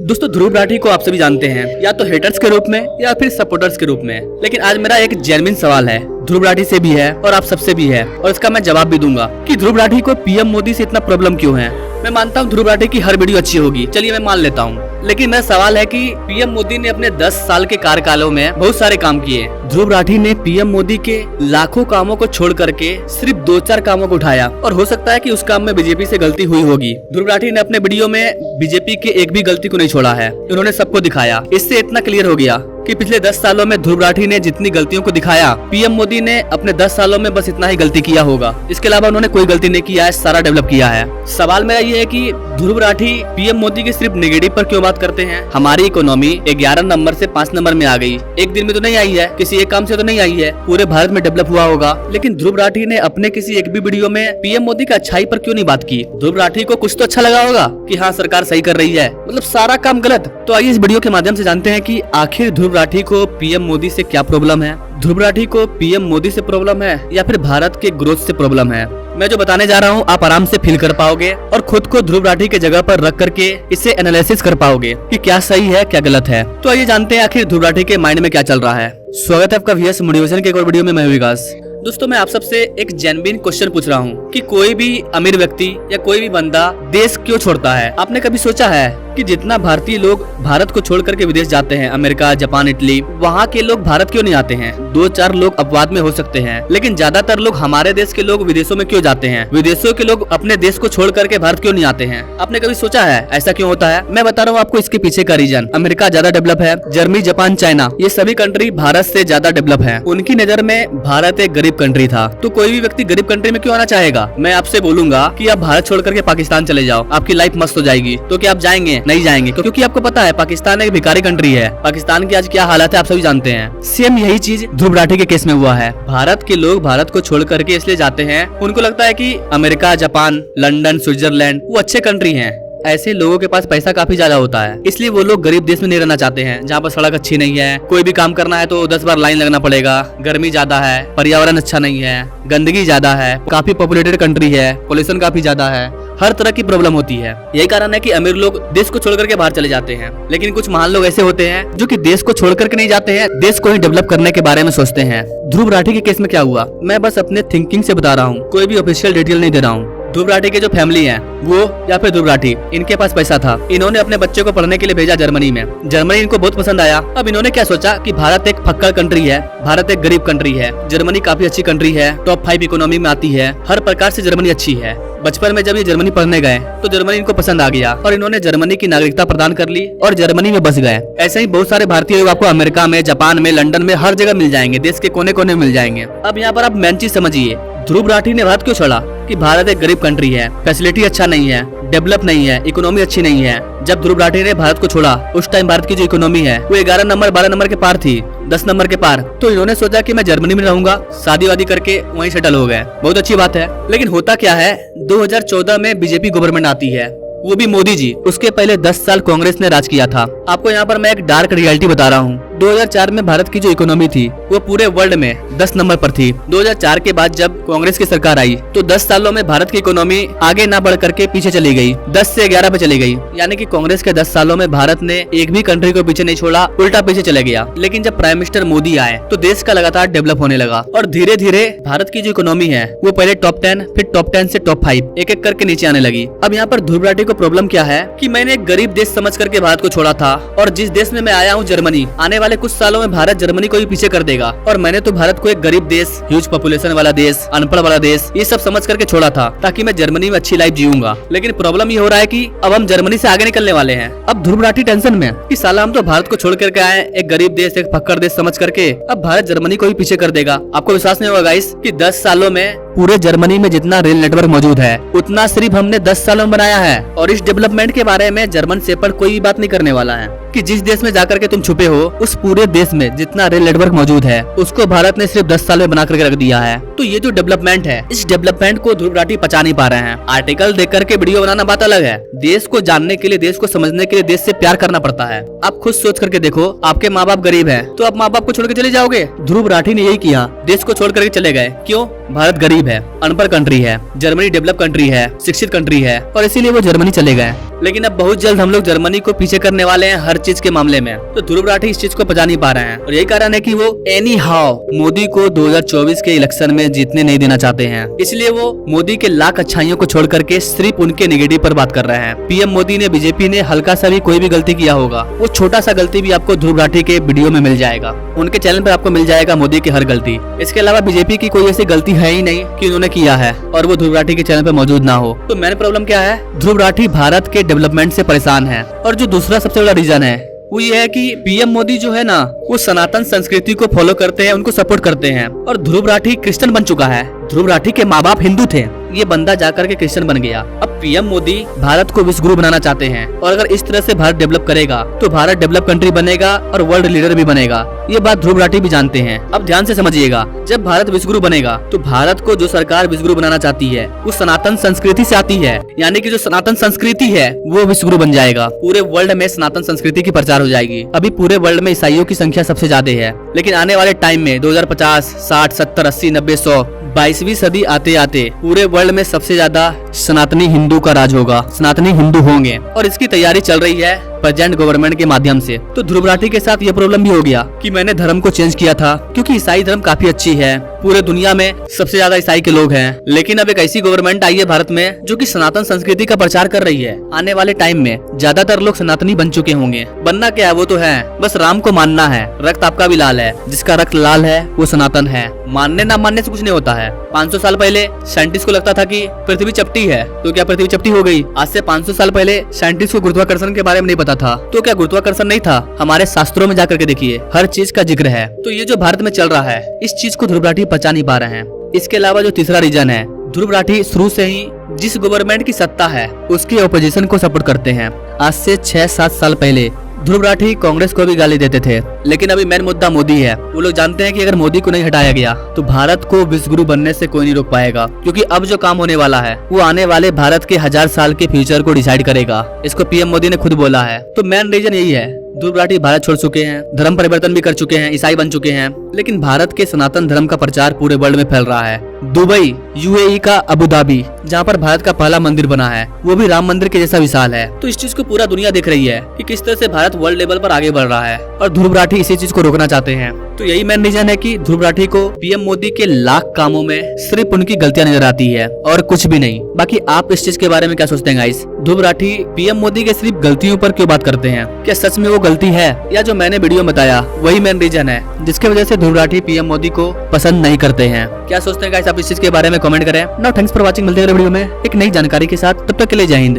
दोस्तों ध्रुव राठी को आप सभी जानते हैं, या तो हेटर्स के रूप में या फिर सपोर्टर्स के रूप में। लेकिन आज मेरा एक जेन्युइन सवाल है, ध्रुव राठी से भी है और आप सबसे भी है, और इसका मैं जवाब भी दूंगा कि ध्रुव राठी को पीएम मोदी से इतना प्रॉब्लम क्यों है। मैं मानता हूँ ध्रुव राठी की हर वीडियो अच्छी होगी, चलिए मैं मान लेता हूँ, लेकिन मेरा सवाल है कि पीएम मोदी ने अपने 10 साल के कार्यकालों में बहुत सारे काम किए। ध्रुव राठी ने पीएम मोदी के लाखों कामों को छोड़ करके सिर्फ 2-4 कामों को उठाया, और हो सकता है कि उस काम में बीजेपी से गलती हुई होगी। ध्रुव राठी ने अपने वीडियो में बीजेपी के एक भी गलती को नहीं छोड़ा है, उन्होंने सबको दिखाया। इससे इतना क्लियर हो गया कि पिछले 10 सालों में ध्रुव राठी ने जितनी गलतियों को दिखाया, पीएम मोदी ने अपने 10 सालों में बस इतना ही गलती किया होगा। इसके अलावा उन्होंने कोई गलती नहीं किया है, सारा डेवलप किया है। सवाल मेरा ये है कि ध्रुव राठी पीएम मोदी के सिर्फ नेगेटिव पर क्यों बात करते हैं। हमारी इकोनॉमी 11 नंबर से 5 नंबर में आ गई, एक दिन में तो नहीं आई है, किसी एक काम से तो नहीं आई है, पूरे भारत में डेवलप हुआ होगा। लेकिन ध्रुव राठी ने अपने किसी एक भी वीडियो में पीएम मोदी की अच्छाई पर क्यों नहीं बात की। ध्रुव राठी को कुछ तो अच्छा लगा होगा कि हाँ सरकार सही कर रही है, मतलब सारा काम गलत। तो आइए इस वीडियो के माध्यम से जानते हैं कि आखिर ध्रुव राठी को पीएम मोदी से क्या प्रॉब्लम है। ध्रुव राठी को पीएम मोदी से प्रॉब्लम है या फिर भारत के ग्रोथ से प्रॉब्लम है। मैं जो बताने जा रहा हूँ आप आराम से फील कर पाओगे और खुद को ध्रुव राठी के जगह पर रख करके इसे एनालिसिस कर पाओगे कि क्या सही है क्या गलत है। तो आइए जानते हैं आखिर ध्रुव राठी के माइंड में क्या चल रहा है। स्वागत है आपका वीएस मोटिवेशन के एक और वीडियो में। मैं विकास। दोस्तों मैं आप सबसे एक जेन्युइन क्वेश्चन पूछ रहा हूँ कि कोई भी अमीर व्यक्ति या कोई भी बंदा देश क्यों छोड़ता है। आपने कभी सोचा है कि जितना भारतीय लोग भारत को छोड़ करके विदेश जाते हैं, अमेरिका, जापान, इटली, वहाँ के लोग भारत क्यों नहीं आते हैं। 2-4 लोग अपवाद में हो सकते हैं, लेकिन ज्यादातर लोग हमारे देश के लोग विदेशों में क्यों जाते हैं। विदेशों के लोग अपने देश को छोड़ करके भारत क्यों नहीं आते हैं। आपने कभी सोचा है ऐसा क्यों होता है। मैं बता रहा हूँ आपको इसके पीछे का रीजन। अमेरिका ज्यादा डेवलप है, जर्मनी, जापान, चाइना, ये सभी कंट्री भारत से ज्यादा डेवलप है। उनकी नजर में भारत एक गरीब कंट्री था, तो कोई भी व्यक्ति गरीब कंट्री में क्यों आना चाहेगा। मैं आपसे बोलूंगा कि आप भारत छोड़ करके पाकिस्तान चले जाओ, आपकी लाइफ मस्त हो जाएगी। तो क्या आप जाएंगे? नहीं जाएंगे, क्योंकि आपको पता है पाकिस्तान एक भिखारी कंट्री है। पाकिस्तान की आज क्या हालत है आप सभी जानते हैं। सेम यही चीज ध्रुव राठी के केस में हुआ है। भारत के लोग भारत को छोड़ करके इसलिए जाते हैं, उनको लगता है कि अमेरिका, जापान, लंदन, स्विट्जरलैंड वो अच्छे कंट्री हैं। ऐसे लोगों के पास पैसा काफी ज्यादा होता है, इसलिए वो लोग गरीब देश में नहीं रहना चाहते हैं, जहाँ पर सड़क अच्छी नहीं है, कोई भी काम करना है तो 10 बार लाइन लगना पड़ेगा, गर्मी ज्यादा है, पर्यावरण अच्छा नहीं है, गंदगी ज्यादा है, काफी पॉपुलेटेड कंट्री है, पोल्यूशन काफी ज्यादा है, हर तरह की प्रॉब्लम होती है। यही कारण है कि अमीर लोग देश को छोड़ करके बाहर चले जाते हैं। लेकिन कुछ महान लोग ऐसे होते हैं जो कि देश को छोड़ करके नहीं जाते हैं, देश को ही डेवलप करने के बारे में सोचते हैं। ध्रुव राठी के केस में क्या हुआ, मैं बस अपने थिंकिंग से बता रहा हूँ, कोई भी ऑफिशियल डिटेल नहीं दे रहा हूँ। ध्रुव राठी के जो फैमिली है वो या फिर ध्रुव राठी, इनके पास पैसा था, इन्होंने अपने बच्चे को पढ़ने के लिए भेजा जर्मनी में। जर्मनी इनको बहुत पसंद आया। अब इन्होंने क्या सोचा कि भारत एक फक्कड़ कंट्री है, भारत एक गरीब कंट्री है, जर्मनी काफी अच्छी कंट्री है, टॉप 5 इकोनॉमी में आती है, हर प्रकार से जर्मनी अच्छी है। बचपन में जब ये जर्मनी पढ़ने गए तो जर्मनी इनको पसंद आ गया और इन्होंने जर्मनी की नागरिकता प्रदान कर ली और जर्मनी में बस गए। ऐसे ही बहुत सारे भारतीय लोग आपको अमेरिका में, जापान में, लंदन में, हर जगह मिल जाएंगे, देश के कोने कोने मिल जाएंगे। अब यहाँ पर आप मेन चीज समझिए, ध्रुव राठी ने भारत क्यों छोड़ा कि भारत एक गरीब कंट्री है, फैसिलिटी अच्छा नहीं है, डेवलप नहीं है, इकोनॉमी अच्छी नहीं है। जब ध्रुव राठी ने भारत को छोड़ा उस टाइम भारत की जो इकोनॉमी है वो 11 नंबर 12 नंबर के पार थी, 10 नंबर के पार। तो इन्होंने सोचा कि मैं जर्मनी में रहूंगा, शादी वादी करके वहीं सेटल हो गए। बहुत अच्छी बात है। लेकिन होता क्या है, 2014 में बीजेपी गवर्नमेंट आती है, वो भी मोदी जी। उसके पहले 10 साल कांग्रेस ने राज किया था। आपको यहाँ पर मैं एक डार्क रियलिटी बता रहा हूँ। 2004 में भारत की जो इकोनॉमी थी वो पूरे वर्ल्ड में 10 नंबर पर थी। 2004 के बाद जब कांग्रेस की सरकार आई तो 10 सालों में भारत की इकोनॉमी आगे ना बढ़ करके पीछे चली गई, 10 से 11 पे चली गई। यानी कि कांग्रेस के 10 सालों में भारत ने एक भी कंट्री को पीछे नहीं छोड़ा, उल्टा पीछे चले गया। लेकिन जब प्राइम मिनिस्टर मोदी आए तो देश का लगातार डेवलप होने लगा और धीरे धीरे भारत की जो इकोनॉमी है वो पहले टॉप 10, फिर टॉप 10 से टॉप 5 एक एक करके नीचे आने लगी। अब यहाँ पर ध्रुव राठी को प्रॉब्लम क्या है कि मैंने एक गरीब देश समझ करके भारत को छोड़ा था, और जिस देश में मैं आया हूँ जर्मनी, आने वाले कुछ सालों में भारत जर्मनी को भी पीछे कर देगा। और मैंने तो भारत को एक गरीब देश, ह्यूज पॉपुलेशन वाला देश, अनपढ़ वाला देश, ये सब समझ करके छोड़ा था ताकि मैं जर्मनी में अच्छी लाइफ जीऊंगा। लेकिन प्रॉब्लम ये हो रहा है कि अब हम जर्मनी से आगे निकलने वाले हैं। अब ध्रुव राठी टेंशन में कि साला हम तो भारत को छोड़ करके आए, एक गरीब देश, एक फक्कड़ देश समझ करके, अब भारत जर्मनी को भी पीछे कर देगा। आपको विश्वास नहीं होगा गाइस कि 10 सालों में पूरे जर्मनी में जितना रेल नेटवर्क मौजूद है उतना सिर्फ हमने 10 सालों में बनाया है। और इस डेवलपमेंट के बारे में जर्मन शेपर्ड कोई भी बात नहीं करने वाला है कि जिस देश में जाकर के तुम छुपे हो उस पूरे देश में जितना रेल नेटवर्क मौजूद है उसको भारत ने सिर्फ 10 साल में बना करके रख दिया है। तो ये जो डेवलपमेंट है, इस डेवलपमेंट को ध्रुव राठी पचा नहीं पा रहे हैं। आर्टिकल देख करके वीडियो बनाना बात अलग है, देश को जानने के लिए, देश को समझने के लिए देश से प्यार करना पड़ता है। आप खुद सोच करके देखो, आपके माँ बाप गरीब है तो आप माँ बाप को छोड़ के चले जाओगे। ध्रुव राठी ने यही किया, देश को छोड़ करके चले गए। क्यों? भारत गरीब है, अनपढ़ कंट्री है, जर्मनी डेवलप कंट्री है, शिक्षित कंट्री है, और इसीलिए वो जर्मनी चले गए। लेकिन अब बहुत जल्द हम लोग जर्मनी को पीछे करने वाले हैं हर चीज के मामले में। तो ध्रुव राठी इस चीज को पचा नहीं पा रहे हैं और यही कारण है कि वो एनी हाउ मोदी को 2024 के इलेक्शन में जीतने नहीं देना चाहते हैं। इसलिए वो मोदी के लाख अच्छाइयों को छोड़ करके सिर्फ उनके नेगेटिव पर बात कर रहे हैं। पीएम मोदी ने बीजेपी ने हल्का सा भी कोई भी गलती किया होगा, वो छोटा सा गलती भी आपको ध्रुव राठी के वीडियो में मिल जाएगा। उनके चैनल पर आपको मिल जाएगा मोदी की हर गलती। इसके अलावा बीजेपी की कोई ऐसी गलती है ही नहीं कि उन्होंने किया है और वो ध्रुव राठी के चैनल पर मौजूद ना हो। तो मेन प्रॉब्लम क्या है, ध्रुव राठी भारत के डेवलपमेंट से परेशान है। और जो दूसरा सबसे बड़ा रीजन है वो ये है कि पीएम मोदी जो है ना, वो सनातन संस्कृति को फॉलो करते हैं, उनको सपोर्ट करते हैं। और ध्रुव राठी क्रिश्चियन बन चुका है। ध्रुव राठी के माँ बाप हिंदू थे, ये बंदा जाकर के क्रिश्चियन बन गया। अब पीएम मोदी भारत को विश्व गुरु बनाना चाहते हैं और अगर इस तरह से भारत डेवलप करेगा तो भारत डेवलप कंट्री बनेगा और वर्ल्ड लीडर भी बनेगा। ये बात ध्रुव राठी भी जानते हैं। अब ध्यान से समझिएगा, जब भारत विश्व गुरु बनेगा तो भारत को जो सरकार विश्व गुरु बनाना चाहती है वो सनातन संस्कृति से आती है, यानी कि जो सनातन संस्कृति है वो विश्व गुरु बन जाएगा। पूरे वर्ल्ड में सनातन संस्कृति की प्रचार हो जाएगी। अभी पूरे वर्ल्ड में ईसाइयों की संख्या सबसे ज्यादा है, लेकिन आने वाले टाइम में 2050, 60, 70, 80, 90, 100, 22वीं सदी आते आते पूरे वर्ल्ड में सबसे ज्यादा सनातनी हिंदू का राज होगा, सनातनी हिंदू होंगे और इसकी तैयारी चल रही है प्रेजेंट गवर्नमेंट के माध्यम से। तो ध्रुव राठी के साथ ये प्रॉब्लम भी हो गया कि मैंने धर्म को चेंज किया था क्योंकि ईसाई धर्म काफी अच्छी है, पूरे दुनिया में सबसे ज्यादा ईसाई के लोग हैं। लेकिन अब एक ऐसी गवर्नमेंट आई है भारत में जो कि सनातन संस्कृति का प्रचार कर रही है। आने वाले टाइम में ज्यादातर लोग सनातनी बन चुके होंगे। बनना क्या है वो तो है, बस राम को मानना है। रक्त आपका भी लाल है, जिसका रक्त लाल है वो सनातन है। मानने ना मानने से कुछ नहीं होता है। 500 साल पहले साइंटिस्ट को लगता था कि पृथ्वी चपटी है, तो क्या पृथ्वी चपटी हो गई? आज से 500 साल पहले साइंटिस्ट को गुरुत्वाकर्षण के बारे में नहीं पता था, तो क्या गुरुत्वाकर्षण नहीं था? हमारे शास्त्रों में जाकर के देखिए, हर चीज का जिक्र है। तो ये जो भारत में चल रहा है, इस चीज को ध्रुव राठी पचा नहीं पा रहे हैं। इसके अलावा जो तीसरा रीजन है, ध्रुव राठी शुरू से ही जिस गवर्नमेंट की सत्ता है उसके ओपोजिशन को सपोर्ट करते हैं। आज से 6-7 साल पहले ध्रुव राठी कांग्रेस को भी गाली देते थे, लेकिन अभी मेन मुद्दा मोदी है। वो लोग जानते हैं कि अगर मोदी को नहीं हटाया गया तो भारत को विश्व गुरु बनने से कोई नहीं रोक पाएगा, क्योंकि अब जो काम होने वाला है वो आने वाले भारत के 1000 साल के फ्यूचर को डिसाइड करेगा। इसको पीएम मोदी ने खुद बोला है। तो मेन रीजन यही है, ध्रुव राठी भारत छोड़ चुके हैं, धर्म परिवर्तन भी कर चुके हैं, ईसाई बन चुके हैं, लेकिन भारत के सनातन धर्म का प्रचार पूरे वर्ल्ड में फैल रहा है। दुबई, यूएई का अबू धाबी, जहाँ पर भारत का पहला मंदिर बना है, वो भी राम मंदिर के जैसा विशाल है। तो इस चीज को पूरा दुनिया देख रही है कि किस तरह से भारत वर्ल्ड लेवल पर आगे बढ़ रहा है और ध्रुव राठी इसी चीज को रोकना चाहते हैं। तो यही मेन रीजन है कि ध्रुव राठी को पीएम मोदी के लाख कामों में सिर्फ उनकी गलतियां नजर आती है और कुछ भी नहीं। बाकी आप इस चीज के बारे में क्या सोचते हैं गाइस? ध्रुव राठी पीएम मोदी के सिर्फ गलतियों पर क्यों बात करते हैं? क्या सच में वो गलती है या जो मैंने वीडियो में बताया वही मेन रीजन है जिसकी वजह से ध्रुव राठी पीएम मोदी को पसंद नहीं करते हैं? क्या सोचते हैं गाइस आप इस चीज के बारे में कमेंट करें। Now thanks for watching. मिलते हैं अगले वीडियो में एक नई जानकारी के साथ, तब तक के लिए जय हिंद।